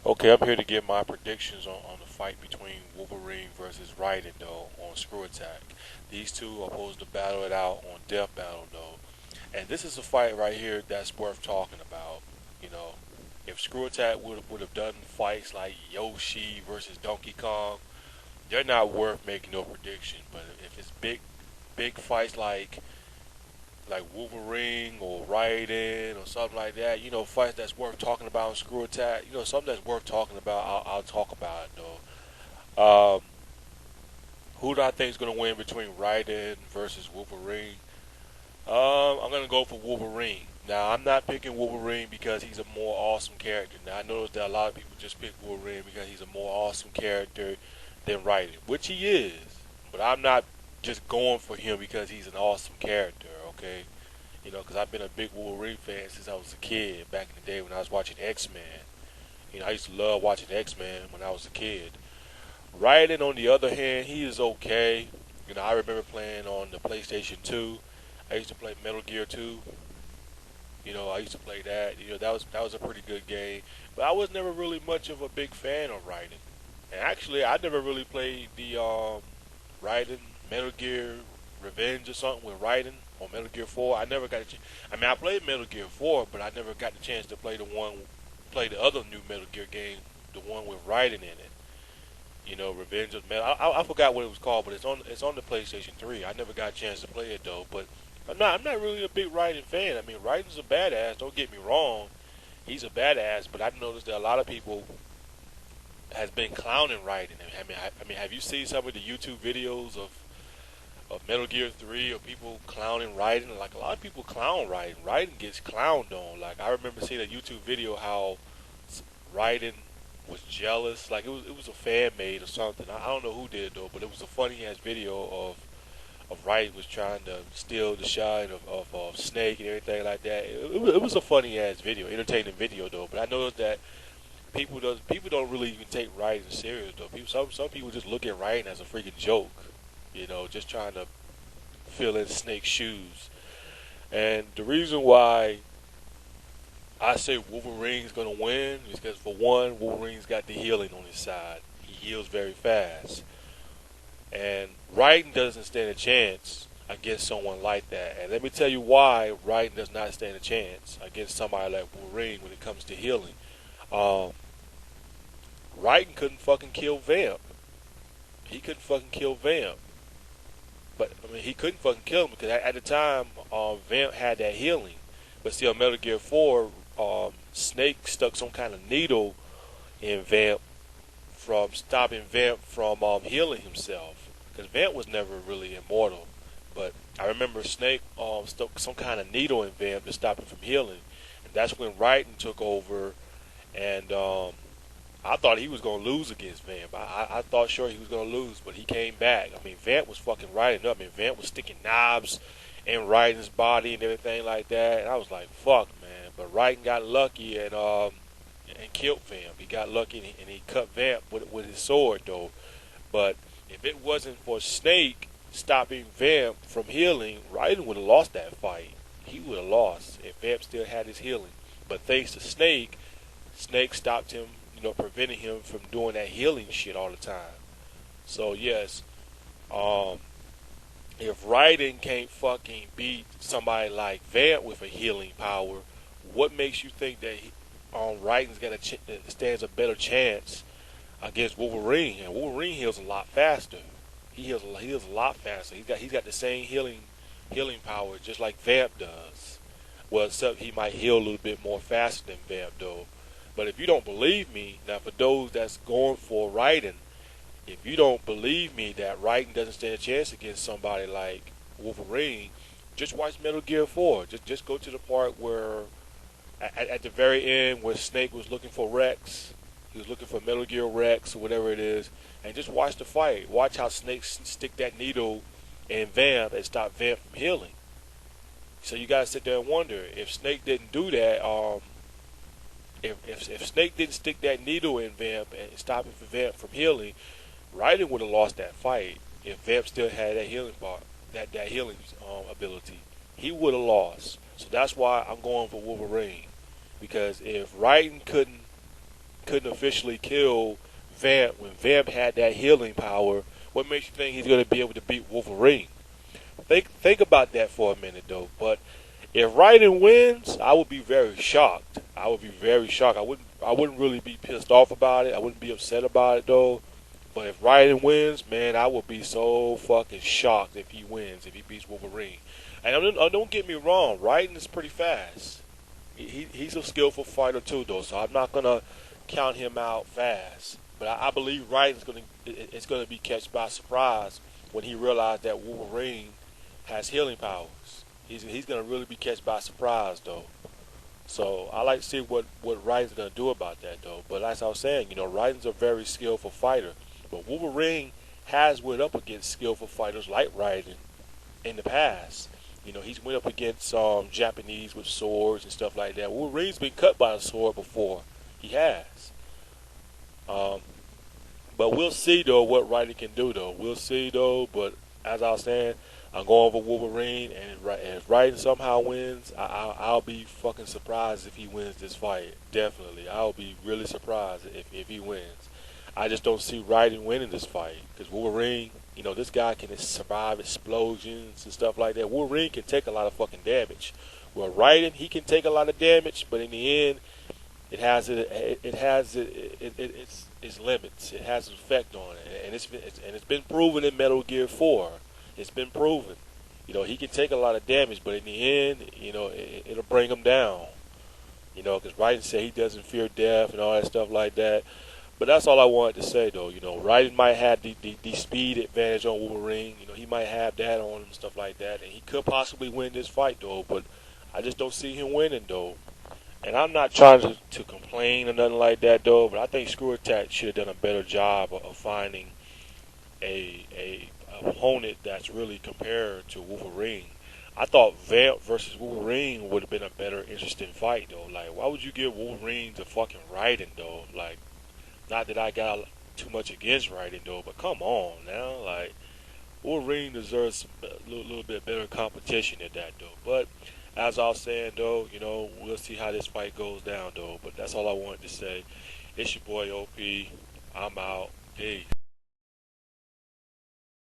Okay, I'm here to give my predictions on the fight between Wolverine versus Raiden, though, on Screw Attack. These two are supposed to battle it out on Death Battle, though. And this is a fight right here that's worth talking about. You know, if Screw Attack would have done fights like Yoshi versus Donkey Kong, they're not worth making no prediction. But if it's big fights like Wolverine or Raiden or something like that, fights that's worth talking about in Screw Attack, something that's worth talking about, I'll talk about it though. Who do I think is going to win between Raiden versus Wolverine? I'm going to go for Wolverine. Now, I'm not picking Wolverine because he's a more awesome character. Now, I notice that a lot of people just pick Wolverine because he's a more awesome character than Raiden, which he is. But I'm not just going for him because he's an awesome character, okay? Because I've been a big Wolverine fan since I was a kid, back in the day when I was watching X-Men. I used to love watching X-Men when I was a kid. Raiden, on the other hand, he is okay. I remember playing on the PlayStation 2. I used to play Metal Gear 2. I used to play that. That was a pretty good game. But I was never really much of a big fan of Raiden. And actually, I never really played the Raiden Metal Gear Revenge or something with Raiden on Metal Gear 4. I never got a chance. I mean, I played Metal Gear 4, but I never got the chance to play the other new Metal Gear game, the one with Raiden in it. Revenge of Metal. I forgot what it was called, but it's on the PlayStation 3. I never got a chance to play it though. But I'm not really a big Raiden fan. I mean, Raiden's a badass. Don't get me wrong. He's a badass, but I've noticed that a lot of people has been clowning Raiden. I mean, have you seen some of the YouTube videos of Metal Gear 3 or people clowning Raiden? Like, a lot of people clown Raiden. Raiden gets clowned on. Like, I remember seeing a YouTube video how Raiden was jealous. Like, it was a fan made or something. I don't know who did it though, but it was a funny ass video of Raiden was trying to steal the shine of Snake and everything like that. It was a funny ass video, entertaining video though. But I noticed that people don't really even take Raiden serious though. Some people just look at Raiden as a freaking joke. Just trying to fill in Snake's shoes. And the reason why I say Wolverine's gonna win is because, for one, Wolverine's got the healing on his side. He heals very fast, and Raiden doesn't stand a chance against someone like that. And let me tell you why Raiden does not stand a chance against somebody like Wolverine when it comes to healing. Um, Raiden couldn't fucking kill Vamp. He couldn't fucking kill Vamp. But I mean, he couldn't fucking kill him because at the time, Vamp had that healing. But see, on Metal Gear 4, Snake stuck some kind of needle in Vamp from stopping Vamp from healing himself. Because Vamp was never really immortal. But I remember Snake stuck some kind of needle in Vamp to stop him from healing. And that's when Raiden took over. And I thought he was going to lose against Vamp. I thought sure he was going to lose, but he came back. I mean, Vamp was fucking Raiden up. I mean, Vamp was sticking knobs in Raiden's body and everything like that. And I was like, fuck, man. But Raiden got lucky and killed Vamp. He got lucky and he cut Vamp with his sword, though. But if it wasn't for Snake stopping Vamp from healing, Raiden would have lost that fight. He would have lost if Vamp still had his healing. But thanks to Snake, Snake stopped him, preventing him from doing that healing shit all the time. So yes, if Raiden can't fucking beat somebody like Vamp with a healing power, what makes you think that Raiden's stands a better chance against Wolverine? And Wolverine heals a lot faster. He heals a lot faster. He's got the same healing power just like Vamp does. Well, except he might heal a little bit more faster than Vamp though. But if you don't believe me, now for those that's going for Raiden, if you don't believe me that Raiden doesn't stand a chance against somebody like Wolverine, just watch Metal Gear 4. Just go to the part where, at the very end, where Snake was looking for Rex. He was looking for Metal Gear Rex or whatever it is, and just watch the fight. Watch how Snake stick that needle in Vamp and stop Vamp from healing. So you gotta sit there and wonder if Snake didn't do that. If Snake didn't stick that needle in Vamp and stop Vamp from healing, Raiden would have lost that fight. If Vamp still had that healing part, that healing ability, he would have lost. So that's why I'm going for Wolverine. Because if Raiden couldn't couldn't officially kill Vamp when Vamp had that healing power, what makes you think he's going to be able to beat Wolverine? Think about that for a minute though. But if Raiden wins, I would be very shocked. I would be very shocked. I wouldn't really be pissed off about it. I wouldn't be upset about it though. But if Raiden wins, man, I would be so fucking shocked if he wins, if he beats Wolverine. And don't get me wrong, Raiden is pretty fast. He's a skillful fighter too, though. So I'm not gonna count him out fast. But I believe Raiden's gonna be catch by surprise when he realized that Wolverine has healing powers. He's gonna really be catch by surprise though. So I like to see what Raiden's gonna do about that though. But as I was saying, Raiden's a very skillful fighter. But Wolverine has went up against skillful fighters like Raiden in the past. He's went up against Japanese with swords and stuff like that. Wolverine's been cut by a sword before. He has. Um, but we'll see though what Raiden can do though. We'll see though. But as I was saying, I'm going for Wolverine, and if Raiden somehow wins, I'll be fucking surprised if he wins this fight. Definitely, I'll be really surprised if he wins. I just don't see Raiden winning this fight because Wolverine, this guy can survive explosions and stuff like that. Wolverine can take a lot of fucking damage. Well, Raiden, he can take a lot of damage, but in the end, its limits. It has an effect on it, and it's been proven in Metal Gear 4. It's been proven. He can take a lot of damage, but in the end, it'll bring him down. Because Raiden said he doesn't fear death and all that stuff like that. But that's all I wanted to say, though. Raiden might have the speed advantage on Wolverine. He might have that on him and stuff like that. And he could possibly win this fight, though. But I just don't see him winning, though. And I'm not trying to complain or nothing like that, though. But I think Screw Attack should have done a better job of finding a opponent that's really compared to Wolverine. I thought Vamp versus Wolverine would have been a better, interesting fight, though. Like, why would you give Wolverine to fucking Raiden, though? Like, not that I got too much against Raiden though, but come on now, like Wolverine deserves a little bit better competition than that though. But as I was saying though, we'll see how this fight goes down though. But that's all I wanted to say. It's your boy OP. I'm out. Peace.